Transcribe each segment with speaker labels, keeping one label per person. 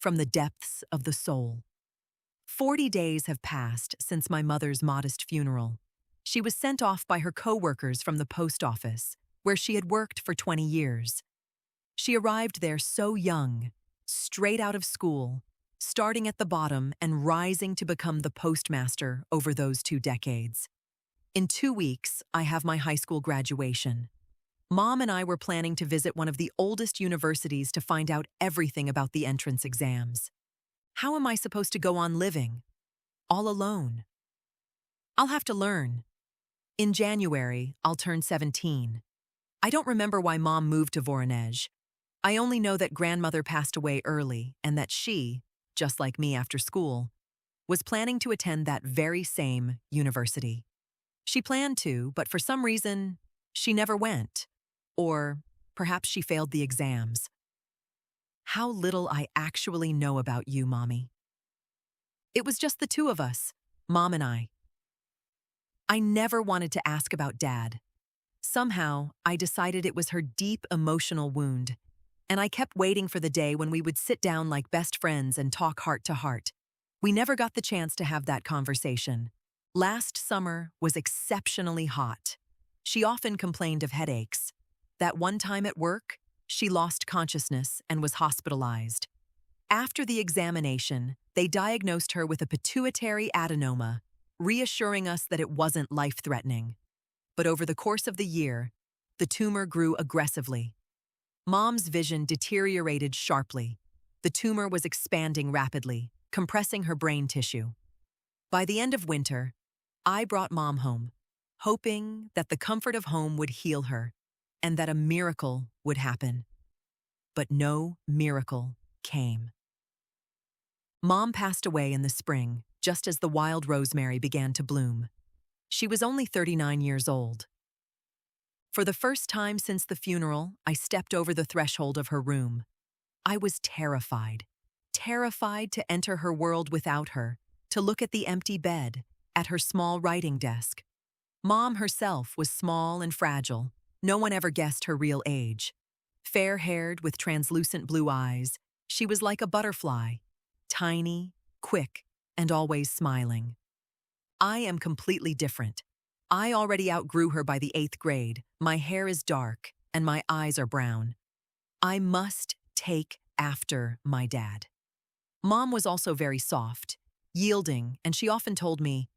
Speaker 1: from the depths of the soul. 40 days have passed since my mother's modest funeral. She was sent off by her co-workers from the post office, where she had worked for 20 years. She arrived there so young, straight out of school, starting at the bottom and rising to become the postmaster over those 2 decades. In 2 weeks, I have my high school graduation. Mom and I were planning to visit one of the oldest universities to find out everything about the entrance exams. How am I supposed to go on living? All alone. I'll have to learn. In January, I'll turn 17. I don't remember why Mom moved to Voronezh. I only know that grandmother passed away early and that she, just like me after school, was planning to attend that very same university. She planned to, but for some reason, she never went. Or perhaps she failed the exams. How little I actually know about you, Mommy. It was just the two of us, Mom and I. I never wanted to ask about Dad. Somehow, I decided it was her deep emotional wound, and I kept waiting for the day when we would sit down like best friends and talk heart to heart. We never got the chance to have that conversation. Last summer was exceptionally hot. She often complained of headaches. That one time at work, she lost consciousness and was hospitalized. After the examination, they diagnosed her with a pituitary adenoma, reassuring us that it wasn't life-threatening. But over the course of the year, the tumor grew aggressively. Mom's vision deteriorated sharply. The tumor was expanding rapidly, compressing her brain tissue. By the end of winter, I brought Mom home, hoping that the comfort of home would heal her and that a miracle would happen. But no miracle came. Mom passed away in the spring, just as the wild rosemary began to bloom. She was only 39 years old. For the first time since the funeral, I stepped over the threshold of her room. I was terrified to enter her world without her, to look at the empty bed, at her small writing desk. Mom herself was small and fragile. No one ever guessed her real age. Fair-haired with translucent blue eyes, she was like a butterfly, tiny, quick, and always smiling. I am completely different. I already outgrew her by the 8th grade. My hair is dark, and my eyes are brown. I must take after my dad. Mom was also very soft, yielding, and she often told me,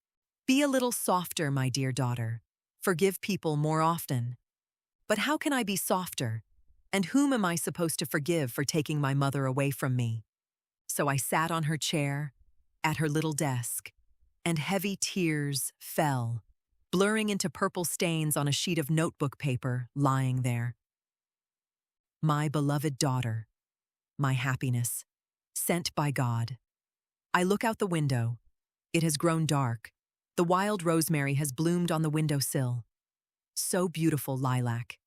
Speaker 1: "Be a little softer, my dear daughter. Forgive people more often." But how can I be softer? And whom am I supposed to forgive for taking my mother away from me? So I sat on her chair, at her little desk, and heavy tears fell, blurring into purple stains on a sheet of notebook paper lying there. My beloved daughter, my happiness, sent by God. I look out the window. It has grown dark. The wild rosemary has bloomed on the windowsill. So beautiful, lilac.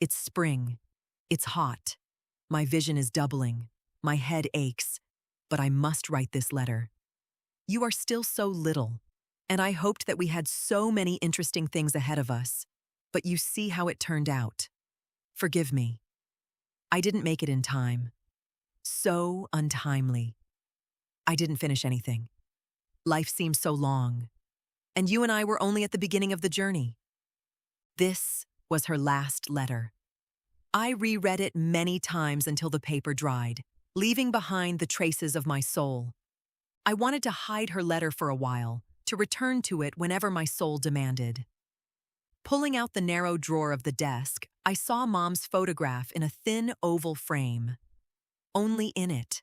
Speaker 1: It's spring. It's hot. My vision is doubling. My head aches. But I must write this letter. You are still so little, and I hoped that we had so many interesting things ahead of us, but you see how it turned out. Forgive me. I didn't make it in time. So untimely. I didn't finish anything. Life seems so long, and you and I were only at the beginning of the journey. This was her last letter. I reread it many times until the paper dried, leaving behind the traces of my soul. I wanted to hide her letter for a while, to return to it whenever my soul demanded. Pulling out the narrow drawer of the desk, I saw Mom's photograph in a thin oval frame. Only in it,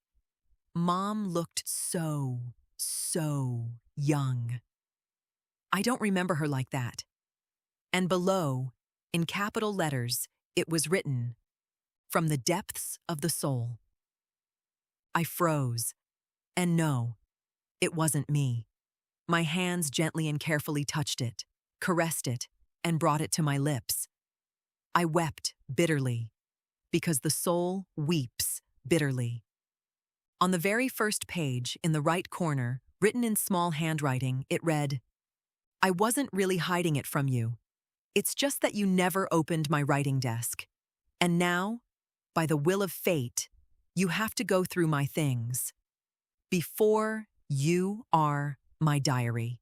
Speaker 1: Mom looked so young. I don't remember her like that. And below, in capital letters, it was written, "From the depths of the soul." I froze. And no, it wasn't me. My hands gently and carefully touched it, caressed it, and brought it to my lips. I wept bitterly, because the soul weeps bitterly. On the very first page, in the right corner, written in small handwriting, it read, "I wasn't really hiding it from you. It's just that you never opened my writing desk. And now, by the will of fate, You have to go through my things. Before you are my diary.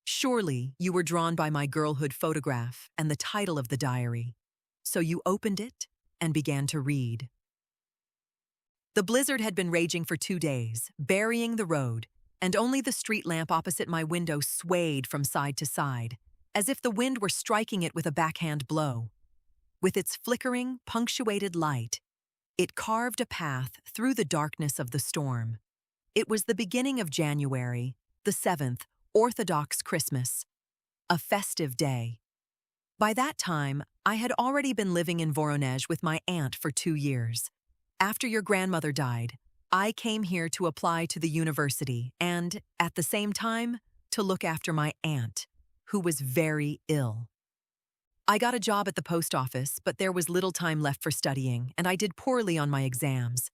Speaker 1: Surely you were drawn by my girlhood photograph and the title of the diary. So you opened it and began to read. The blizzard had been raging for 2 days, burying the road, and only the street lamp opposite my window swayed from side to side, as if the wind were striking it with a backhand blow. With its flickering, punctuated light, it carved a path through the darkness of the storm. It was the beginning of January, the 7th, Orthodox Christmas, a festive day. By that time, I had already been living in Voronezh with my aunt for 2 years. After your grandmother died, I came here to apply to the university and, at the same time, to look after my aunt, who was very ill. I got a job at the post office, but there was little time left for studying, and I did poorly on my exams.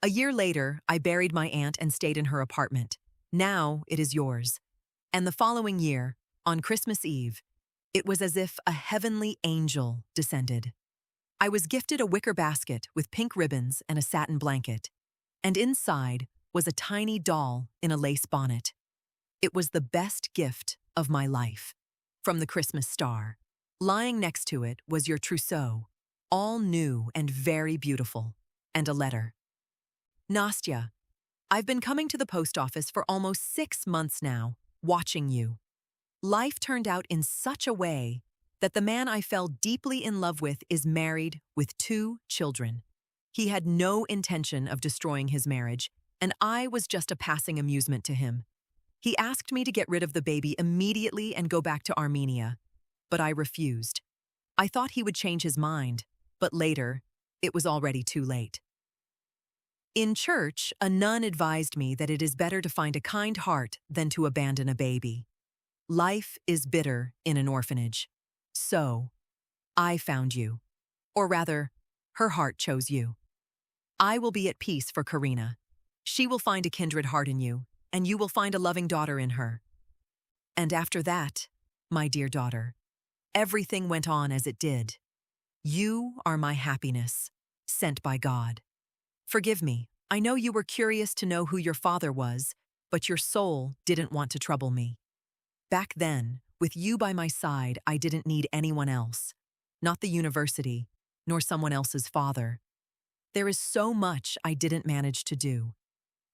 Speaker 1: A year later, I buried my aunt and stayed in her apartment. Now it is yours. And the following year, on Christmas Eve, it was as if a heavenly angel descended. I was gifted a wicker basket with pink ribbons and a satin blanket, and inside was a tiny doll in a lace bonnet. It was the best gift of my life, from the Christmas star. Lying next to it was your trousseau, all new and very beautiful, and a letter. Nastya, I've been coming to the post office for almost 6 months now, watching you. Life turned out in such a way that the man I fell deeply in love with is married with 2 children. He had no intention of destroying his marriage, and I was just a passing amusement to him. He asked me to get rid of the baby immediately and go back to Armenia, but I refused. I thought he would change his mind, but later, it was already too late. In church, a nun advised me that it is better to find a kind heart than to abandon a baby. Life is bitter in an orphanage. So, I found you. Or rather, her heart chose you. I will be at peace for Karina. She will find a kindred heart in you, and you will find a loving daughter in her. And after that, my dear daughter, everything went on as it did. You are my happiness, sent by God. Forgive me, I know you were curious to know who your father was, but your soul didn't want to trouble me. Back then, with you by my side, I didn't need anyone else. Not the university, nor someone else's father. There is so much I didn't manage to do.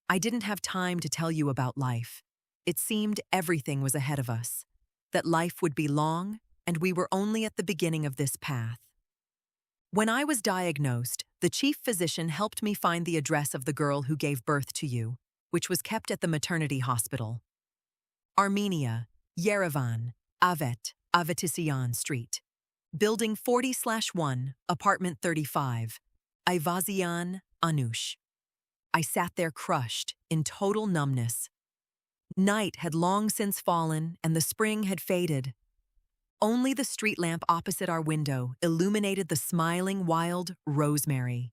Speaker 1: I didn't have time to tell you about life. It seemed everything was ahead of us, that life would be long, and we were only at the beginning of this path. When I was diagnosed, the chief physician helped me find the address of the girl who gave birth to you, which was kept at the maternity hospital. Armenia, Yerevan, Avetisyan Street. Building 40/1, apartment 35, Ivazian, Anush. I sat there crushed, in total numbness. Night had long since fallen, and the spring had faded. Only the street lamp opposite our window illuminated the smiling wild rosemary.